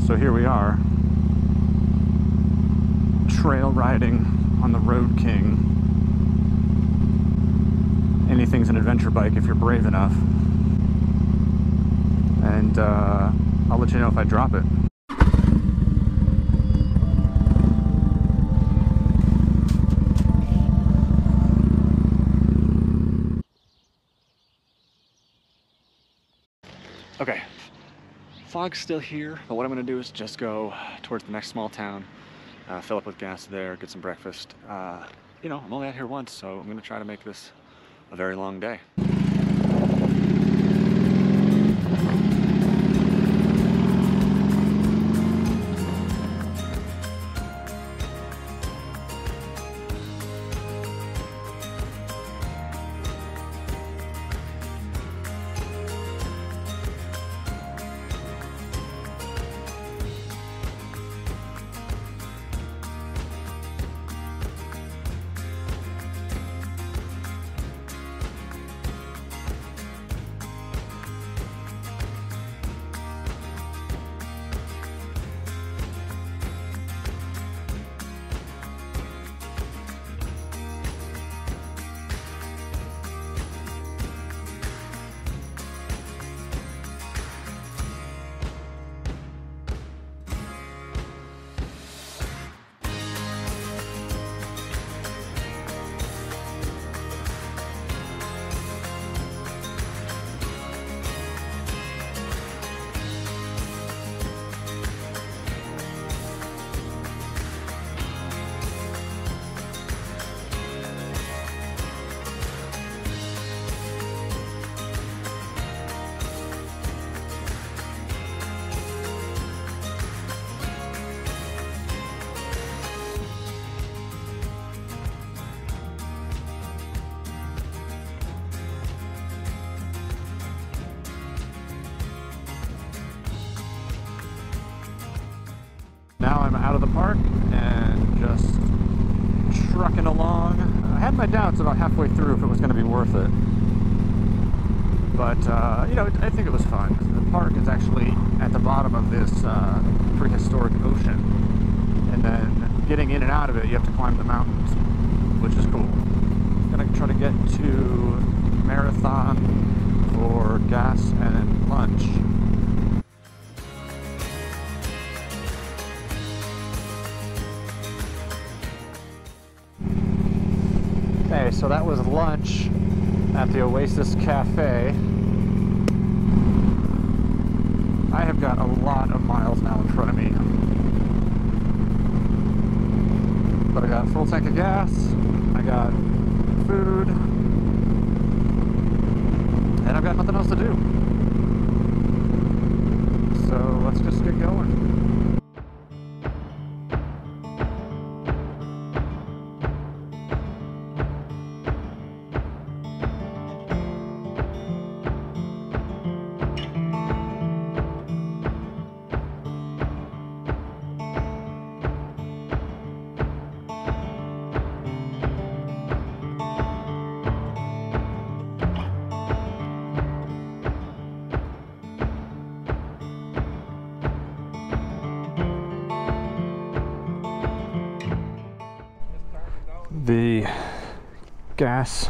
So here we are, trail riding on the Road King. Anything's an adventure bike if you're brave enough. And I'll let you know if I drop it. Okay, fog's still here, but what I'm gonna do is just go towards the next small town, fill up with gas there, get some breakfast. You know, I'm only out here once, so I'm gonna try to make this a very long day. Now I'm out of the park and just trucking along. I had my doubts about halfway through if it was going to be worth it. But, you know, I think it was fun. The park is actually at the bottom of this prehistoric ocean. And then getting in and out of it, you have to climb the mountains, which is cool. I'm going to try to get to Marathon for gas and lunch. Okay, so that was lunch at the Oasis Cafe. I have got a lot of miles now in front of me. But I got a full tank of gas, I got food, and I've got nothing else to do. So let's just get going. The gas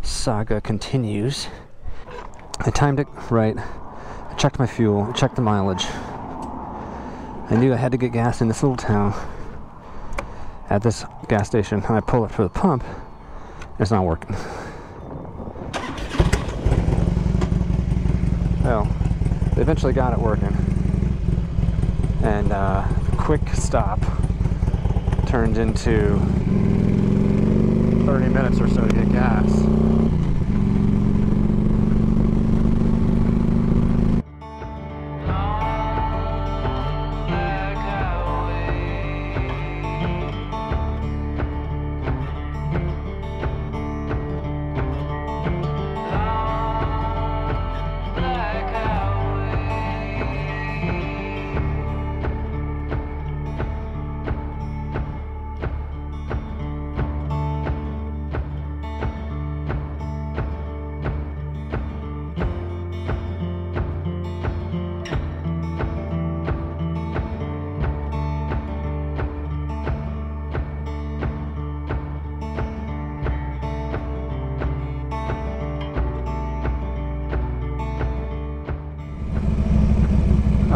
saga continues. I timed it right. I checked my fuel, I checked the mileage. I knew I had to get gas in this little town at this gas station, and I pull it for the pump. It's not working. Well, they eventually got it working. And quick stop turned into 30 minutes or so to get gas.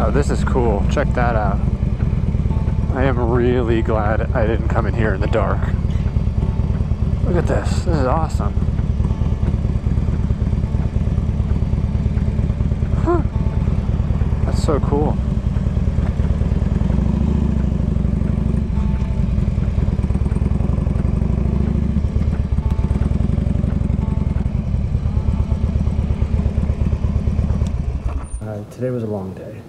Oh, this is cool. Check that out. I am really glad I didn't come in here in the dark. Look at this. This is awesome. Huh. That's so cool. Today was a long day.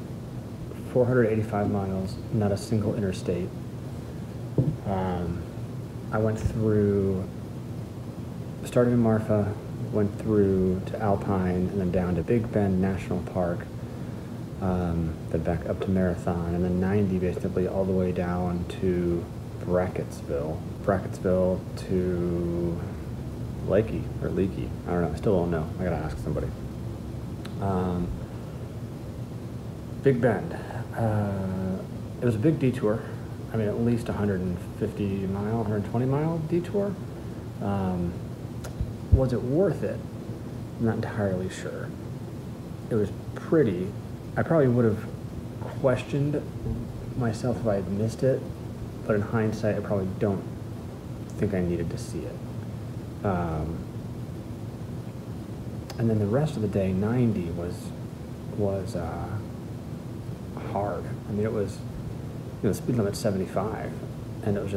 485 miles, not a single interstate. I went through, started in Marfa, went through to Alpine, and then down to Big Bend National Park, then back up to Marathon, and then 90 basically all the way down to Brackettsville to Leakey, or Leakey. I don't know, I still don't know. I gotta ask somebody. Big Bend. It was a big detour. I mean, at least 150 mile, 120 mile detour. Was it worth it? I'm not entirely sure. It was pretty. I probably would have questioned myself if I had missed it, but in hindsight, I probably don't think I needed to see it. And then the rest of the day, 90 was hard. I mean, it was, the speed limit 75, and it was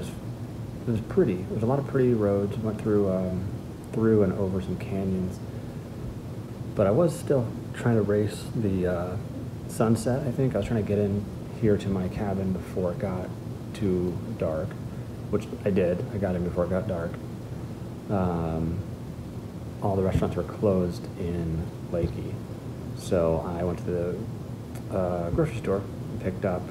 pretty. There was a lot of pretty roads. Went through and over some canyons, but I was still trying to race the sunset. I think I was trying to get in here to my cabin before it got too dark, which I did. I got in before it got dark. All the restaurants were closed in Leakey, so I went to the grocery store and picked up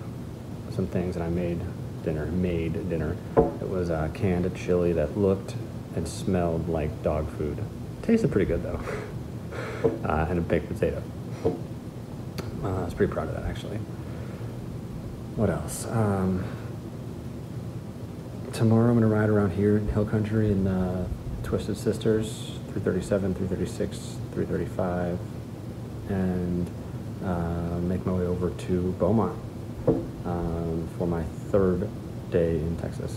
some things, and I made dinner. It was a canned chili that looked and smelled like dog food. Tasted pretty good though. And a baked potato. I was pretty proud of that, actually. What else? Tomorrow I'm gonna ride around here in Hill Country in Twisted Sisters, 337, 336, 335, and make my way over to Beaumont for my third day in Texas.